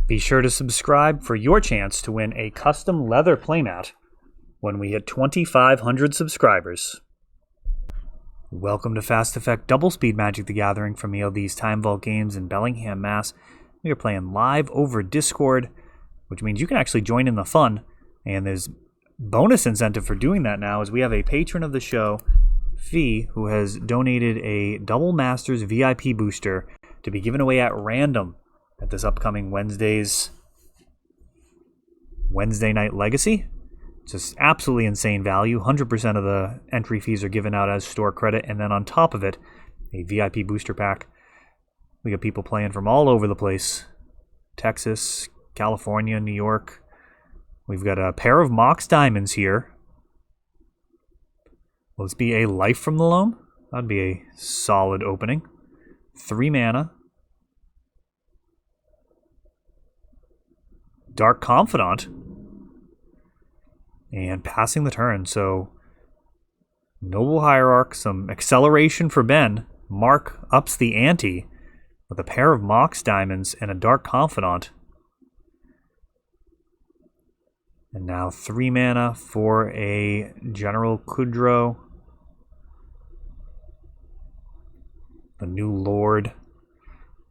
Be sure to subscribe for your chance to win a custom leather playmat when we hit 2,500 subscribers. Welcome to Fast Effect Double Speed Magic the Gathering from ELD's Time Vault Games in Bellingham, Mass. We are playing live over Discord, which means you can actually join in the fun, and there's bonus incentive for doing that now as we have a patron of the show, Fee, who has donated a Double Masters VIP booster to be given away at random at this upcoming Wednesday Night Legacy. It's just absolutely insane value. 100% of the entry fees are given out as store credit, and then on top of it, a VIP booster pack. We got people playing from all over the place. Texas, California, New York. We've got a pair of Mox Diamonds here. Will this be a Life from the Loam? That'd be a solid opening. 3 mana. Dark Confidant. And passing the turn, so Noble Hierarch, some acceleration for Ben. Mark ups the ante with a pair of Mox Diamonds and a Dark Confidant. And now 3 mana for a General Kudro. The new Lord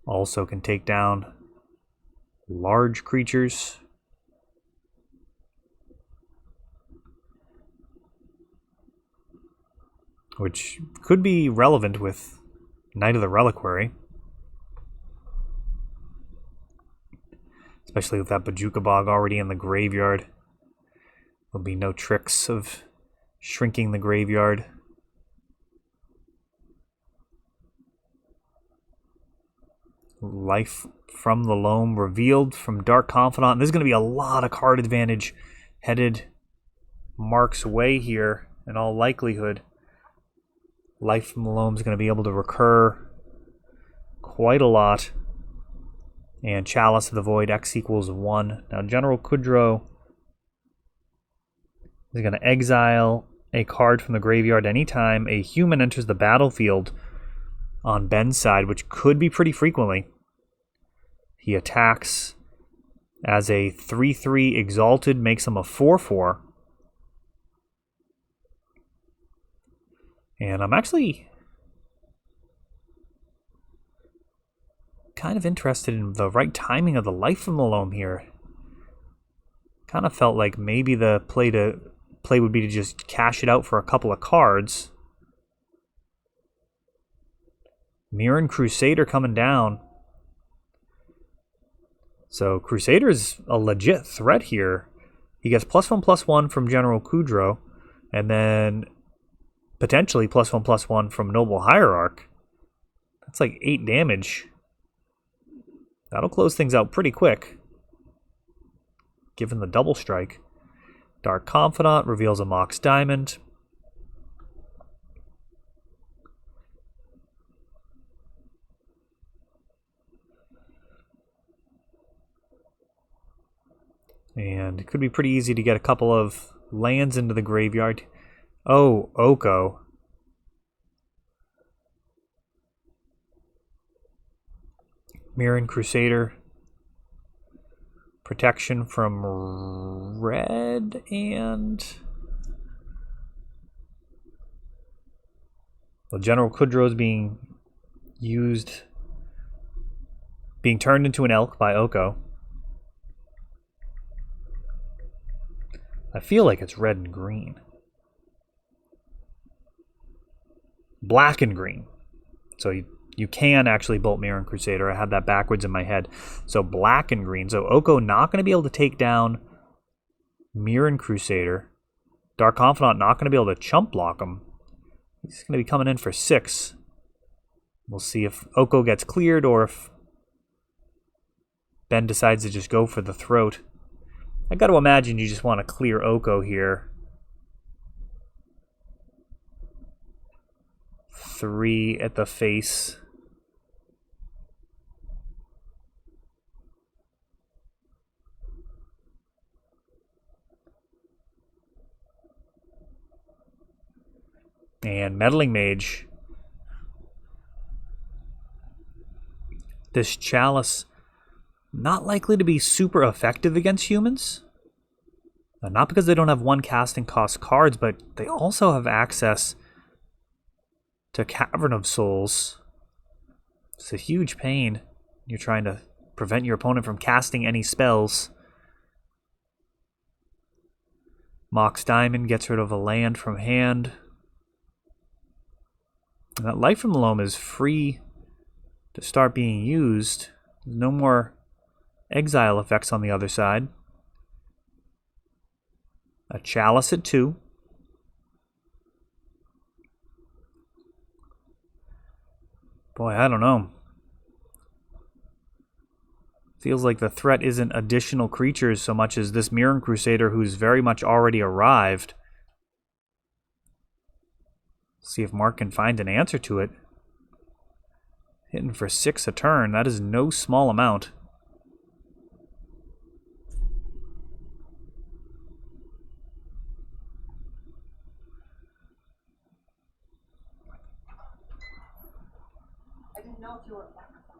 also can take down large creatures. Which could be relevant with Knight of the Reliquary. Especially with that Bajuka Bog already in the graveyard. There'll be no tricks of shrinking the graveyard. Life from the Loam revealed from Dark Confidant. And there's going to be a lot of card advantage headed Mark's way here in all likelihood. Life from the Loam is going to be able to recur quite a lot. And Chalice of the Void, X equals 1. Now General Kudro is going to exile a card from the graveyard anytime a human enters the battlefield on Ben's side, which could be pretty frequently. He attacks as a 3/3 Exalted, makes him a 4/4. And I'm actually kind of interested in the right timing of the Life from the Loam here. Kind of felt like maybe the play would be to just cash it out for a couple of cards. Mirren Crusader coming down. So Crusader's a legit threat here. He gets +1/+1 from General Kudro, and then potentially +1/+1 from Noble Hierarch. That's like 8 damage. That'll close things out pretty quick, given the double strike. Dark Confidant reveals a Mox Diamond. And it could be pretty easy to get a couple of lands into the graveyard. Oh, Oko. Mirren Crusader. Protection from red and... well, General Kudro is being turned into an elk by Oko. I feel like it's red and green. Black and green. So you can actually bolt Mirren Crusader. I had that backwards in my head. So black and green. So Oko not going to be able to take down Mirren Crusader. Dark Confidant not going to be able to chump block him. He's going to be coming in for 6. We'll see if Oko gets cleared or if Ben decides to just go for the throat. I got to imagine you just want to clear Oko here. 3 at the face. And Meddling Mage. This Chalice Not likely to be super effective against humans. Not because they don't have one casting cost cards, but they also have access to Cavern of Souls. It's a huge pain. You're trying to prevent your opponent from casting any spells. Mox Diamond gets rid of a land from hand. And that Life from Loam is free to start being used. There's no more exile effects on the other side. A Chalice at 2. Boy, I don't know. Feels like the threat isn't additional creatures so much as this Mirren Crusader who's very much already arrived. See if Mark can find an answer to it. Hitting for 6 a turn, that is no small amount.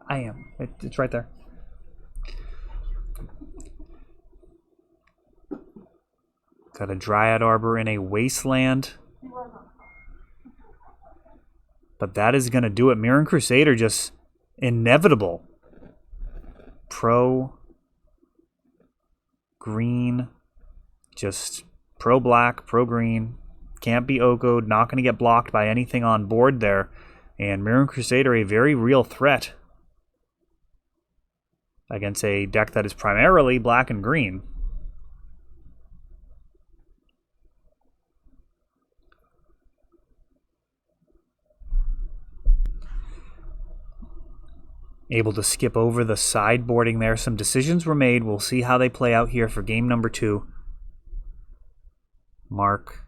I am. It's right there. Got a Dryad Arbor in a Wasteland. But that is going to do it. Mirren Crusader just inevitable. Pro green. Just pro black, pro green. Can't be Okoed. Not going to get blocked by anything on board there. And Mirren Crusader, a very real threat against a deck that is primarily black and green. Able to skip over the sideboarding there. Some decisions were made. We'll see how they play out here for game number 2. Mark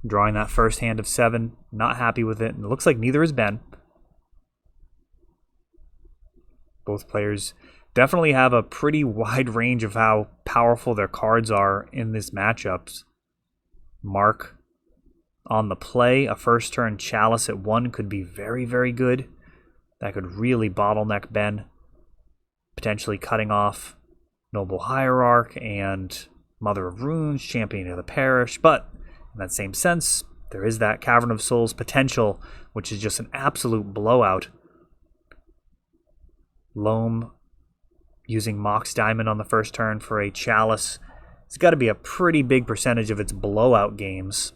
drawing that first hand of 7. Not happy with it. And it looks like neither is Ben. Both players definitely have a pretty wide range of how powerful their cards are in this matchup. Mark on the play. A first turn Chalice at 1 could be very, very good. That could really bottleneck Ben. Potentially cutting off Noble Hierarch and Mother of Runes, Champion of the Parish. But in that same sense, there is that Cavern of Souls potential, which is just an absolute blowout. Loam using Mox Diamond on the first turn for a Chalice. It's got to be a pretty big percentage of its blowout games.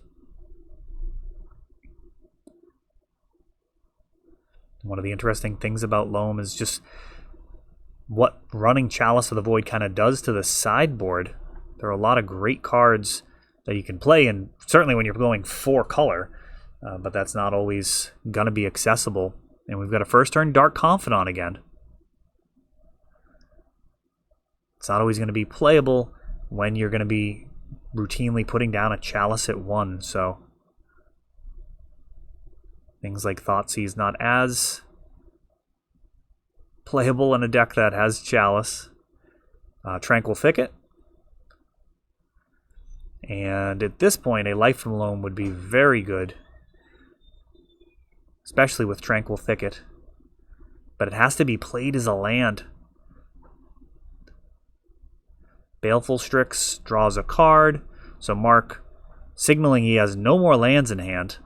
One of the interesting things about Loam is just what running Chalice of the Void kind of does to the sideboard. There are a lot of great cards that you can play, and certainly when you're going 4 color, but that's not always going to be accessible. And we've got a first turn Dark Confidant again. It's not always going to be playable when you're going to be routinely putting down a Chalice at 1, so things like Thoughtseize not as playable in a deck that has Chalice. Tranquil Thicket. And at this point, a Life from Loam would be very good, especially with Tranquil Thicket. But it has to be played as a land. Baleful Strix draws a card, so Mark signaling he has no more lands in hand.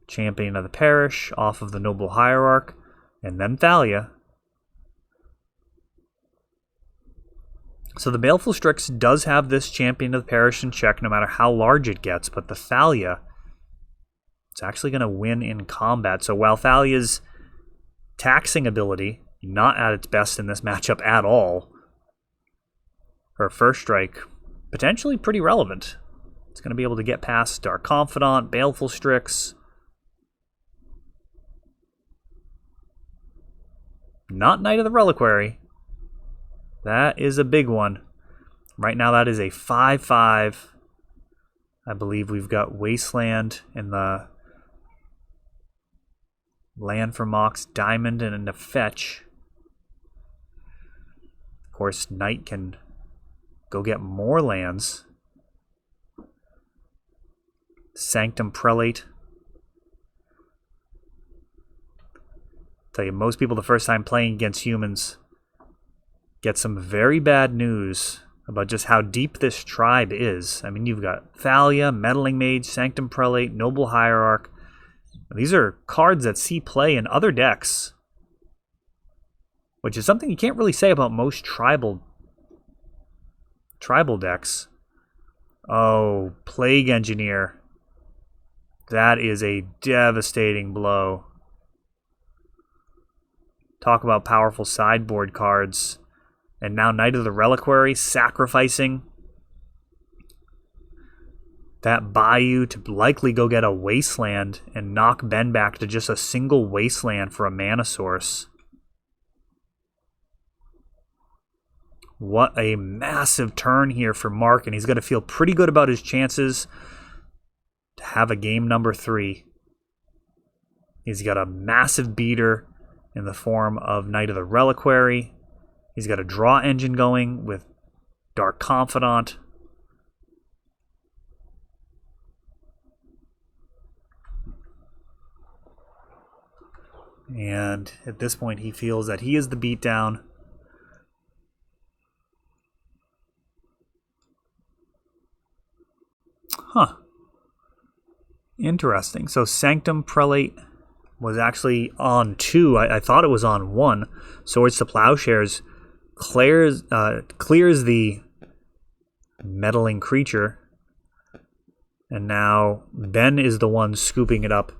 Champion of the Parish off of the Noble Hierarch, and then Thalia. So the Baleful Strix does have this Champion of the Parish in check no matter how large it gets, but the Thalia, it's actually going to win in combat. So while Thalia's taxing ability, not at its best in this matchup at all, her first strike, potentially pretty relevant. It's going to be able to get past Dark Confidant, Baleful Strix. Not Knight of the Reliquary. That is a big one. Right now that is a 5/5. I believe we've got Wasteland in the land for Mox Diamond and a fetch. Of course, Knight can go get more lands. Sanctum Prelate. Tell you, most people the first time playing against humans get some very bad news about just how deep this tribe is. I mean, you've got Thalia, Meddling Mage, Sanctum Prelate, Noble Hierarch. These are cards that see play in other decks, which is something you can't really say about most tribal decks. Oh, Plague Engineer. That is a devastating blow. Talk about powerful sideboard cards. And now Knight of the Reliquary sacrificing that Bayou to likely go get a Wasteland and knock Ben back to just a single Wasteland for a mana source. What a massive turn here for Mark, and he's going to feel pretty good about his chances to have a game number 3. He's got a massive beater in the form of Knight of the Reliquary. He's got a draw engine going with Dark Confidant. And at this point, he feels that he is the beatdown. Huh. Interesting. So Sanctum Prelate was actually on 2. I thought it was on 1. Swords to Plowshares clears the meddling creature. And now Ben is the one scooping it up,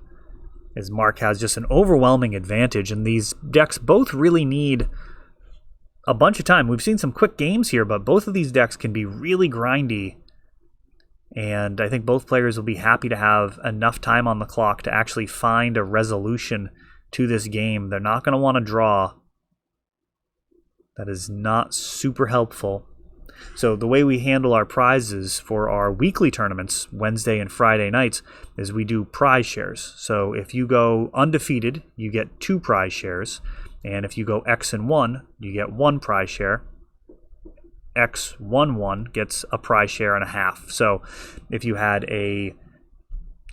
as Mark has just an overwhelming advantage. And these decks both really need a bunch of time. We've seen some quick games here, but both of these decks can be really grindy. And I think both players will be happy to have enough time on the clock to actually find a resolution to this game. They're not going to want to draw. That is not super helpful. So the way we handle our prizes for our weekly tournaments, Wednesday and Friday nights, is we do prize shares. So if you go undefeated, you get 2 prize shares. And if you go X and 1, you get 1 prize share. X11 gets a prize share and a half. So if you had a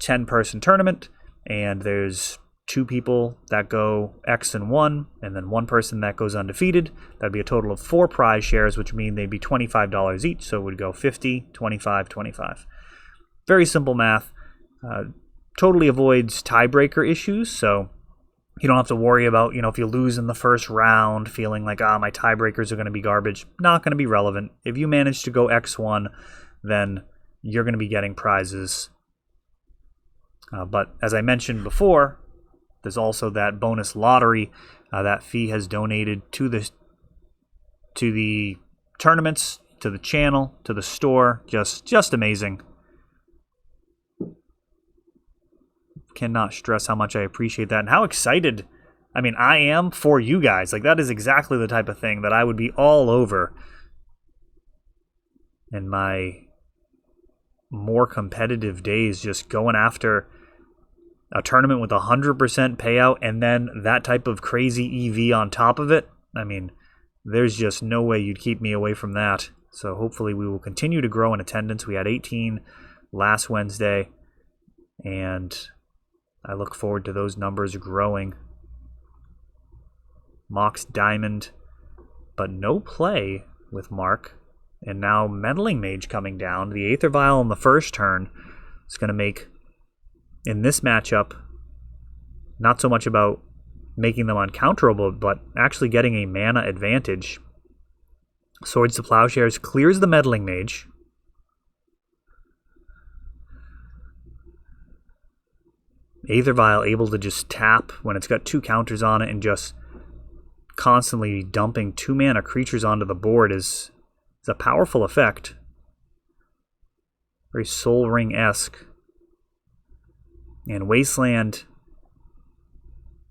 10-person tournament and there's 2 people that go X and 1 and then 1 person that goes undefeated, that'd be a total of 4 prize shares, which mean they'd be $25 each. So it would go 50, 25, 25. Very simple math. Totally avoids tiebreaker issues. So you don't have to worry about, if you lose in the first round, feeling like, my tiebreakers are going to be garbage. Not going to be relevant. If you manage to go X1, then you're going to be getting prizes. But as I mentioned before, there's also that bonus lottery. That fee has donated to the tournaments, to the channel, to the store. Just amazing. Cannot stress how much I appreciate that and how excited I am for you guys. Like, that is exactly the type of thing that I would be all over in my more competitive days, just going after a tournament with 100% payout and then that type of crazy EV on top of it. There's just no way you'd keep me away from that. So hopefully we will continue to grow in attendance. We had 18 last Wednesday, and I look forward to those numbers growing. Mox Diamond, but no play with Mark. And now Meddling Mage coming down. The Aether Vial on the first turn is going to make, in this matchup, not so much about making them uncounterable, but actually getting a mana advantage. Swords to Plowshares clears the Meddling Mage. Aether Vial able to just tap when it's got 2 counters on it and just constantly dumping 2 mana creatures onto the board is a powerful effect. Very Soul Ring-esque. And Wasteland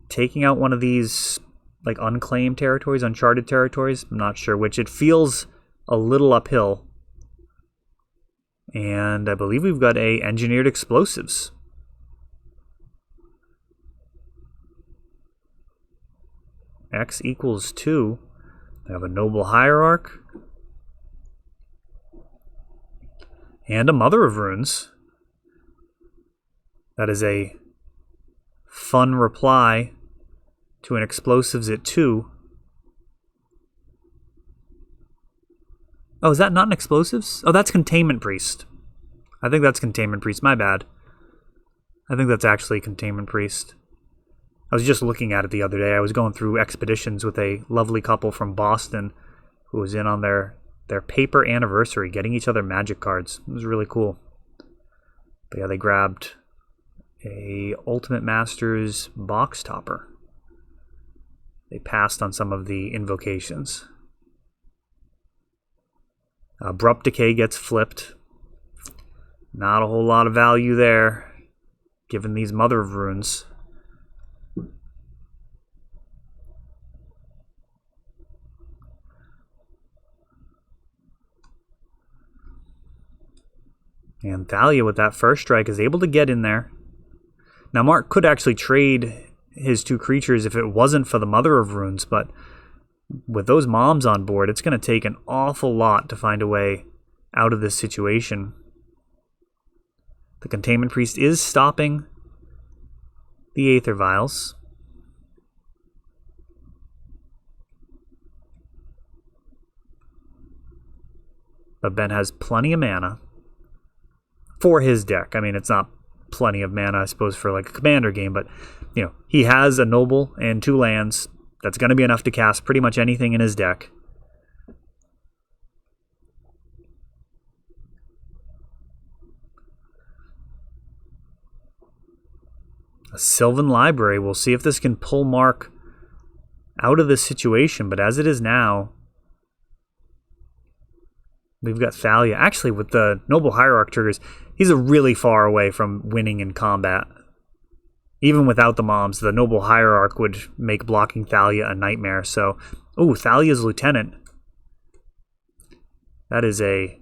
taking out one of these like unclaimed territories, uncharted territories. I'm not sure which. It feels a little uphill. And I believe we've got a Engineered Explosives. X equals 2. I have a Noble Hierarch. And a Mother of Runes. That is a fun reply to an explosives at 2. Oh, is that not an explosives? Oh, that's Containment Priest. I think that's Containment Priest. My bad. I think that's actually Containment Priest. I was just looking at it the other day. I was going through expeditions with a lovely couple from Boston who was in on their paper anniversary, getting each other magic cards. It was really cool. But yeah, they grabbed a Ultimate Masters box topper. They passed on some of the invocations. Abrupt Decay gets flipped. Not a whole lot of value there, given these Mother of Runes. And Thalia with that first strike is able to get in there. Now Mark could actually trade his 2 creatures if it wasn't for the Mother of Runes, but with those moms on board, it's going to take an awful lot to find a way out of this situation. The Containment Priest is stopping the Aether Vials. But Ben has plenty of mana for his deck. I mean, it's not plenty of mana, I suppose, for like a commander game, but you know, he has a noble and 2 lands. That's going to be enough to cast pretty much anything in his deck. A Sylvan Library. We'll see if this can pull Mark out of this situation, but as it is now, we've got Thalia. Actually, with the Noble Hierarch triggers, he's a really far away from winning in combat. Even without the moms, the Noble Hierarch would make blocking Thalia a nightmare. So, ooh, Thalia's Lieutenant. That is a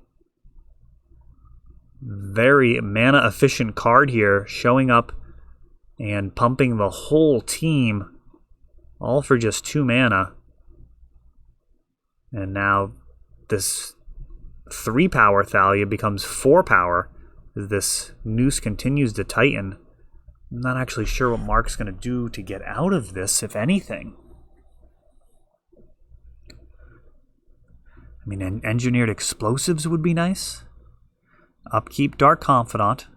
very mana-efficient card here, showing up and pumping the whole team, all for just 2 mana. And now this 3-power Thalia becomes 4 power as this Noose continues to tighten. I'm not actually sure what Mark's going to do to get out of this, if anything. I mean, engineered explosives would be nice. Upkeep Dark Confidant.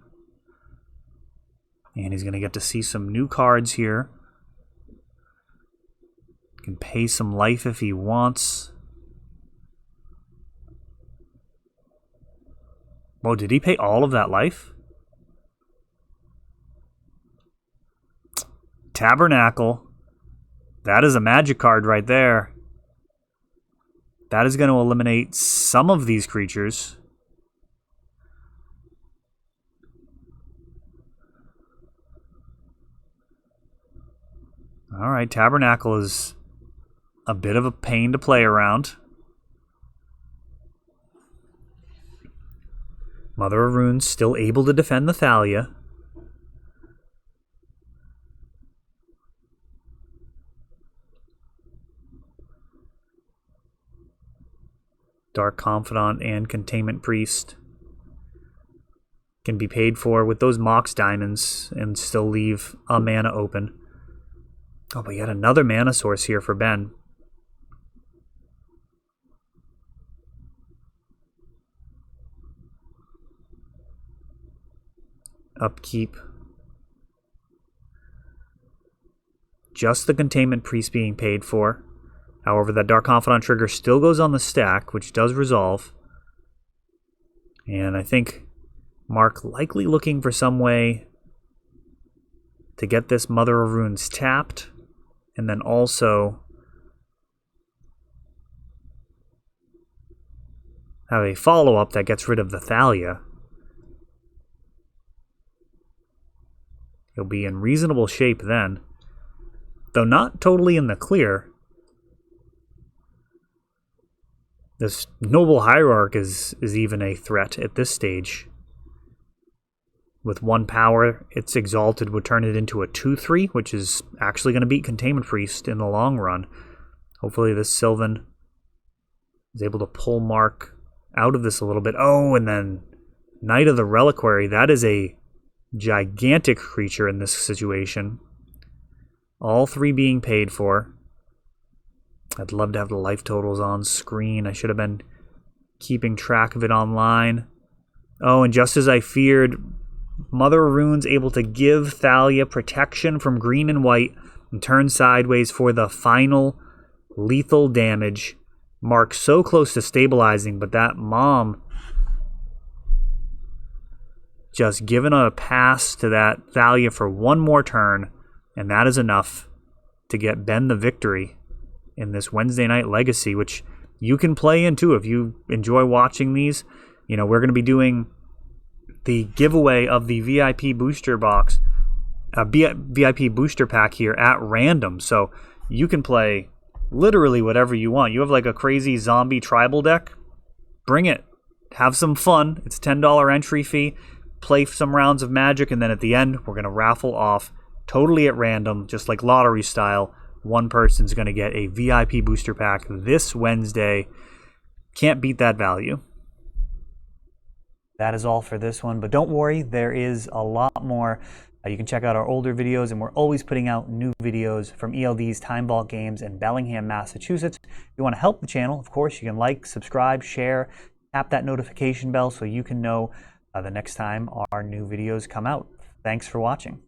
And he's going to get to see some new cards here. Can pay some life if he wants. Whoa, did he pay all of that life? Tabernacle. That is a magic card right there. That is going to eliminate some of these creatures. Alright, Tabernacle is a bit of a pain to play around. Mother of Runes still able to defend the Thalia. Dark Confidant and Containment Priest can be paid for with those Mox Diamonds and still leave a mana open. Oh, but yet another mana source here for Ben. Upkeep. Just the Containment Priest being paid for. However, that Dark Confidant trigger still goes on the stack, which does resolve. And I think Mark likely looking for some way to get this Mother of Runes tapped, and then also have a follow-up that gets rid of the Thalia. He'll be in reasonable shape then, though not totally in the clear. This Noble Hierarch is even a threat at this stage. With 1 power, its Exalted would turn it into a 2/3, which is actually going to beat Containment Priest in the long run. Hopefully this Sylvan is able to pull Mark out of this a little bit. Oh, and then Knight of the Reliquary. That is a gigantic creature in this situation. All 3 being paid for. I'd love to have the life totals on screen. I should have been keeping track of it online. Oh, and just as I feared, Mother of Runes able to give Thalia protection from green and white and turn sideways for the final lethal damage. Mark so close to stabilizing, but that Mom just giving a pass to that Thalia for one more turn, and that is enough to get Ben the victory in this Wednesday Night Legacy, which you can play in too if you enjoy watching these. You know, we're going to be doing the giveaway of the VIP booster box, VIP booster pack here at random. So you can play literally whatever you want. You have like a crazy zombie tribal deck, bring it. Have some fun. It's a $10 entry fee. Play some rounds of Magic, and then at the end, we're going to raffle off totally at random, just like lottery style. One person's going to get a VIP booster pack this Wednesday. Can't beat that value. That is all for this one, but don't worry, there is a lot more. You can check out our older videos, and we're always putting out new videos from ELD's Time Vault Games in Bellingham, Massachusetts. If you want to help the channel, of course, you can like, subscribe, share, tap that notification bell so you can know the next time our new videos come out. Thanks for watching.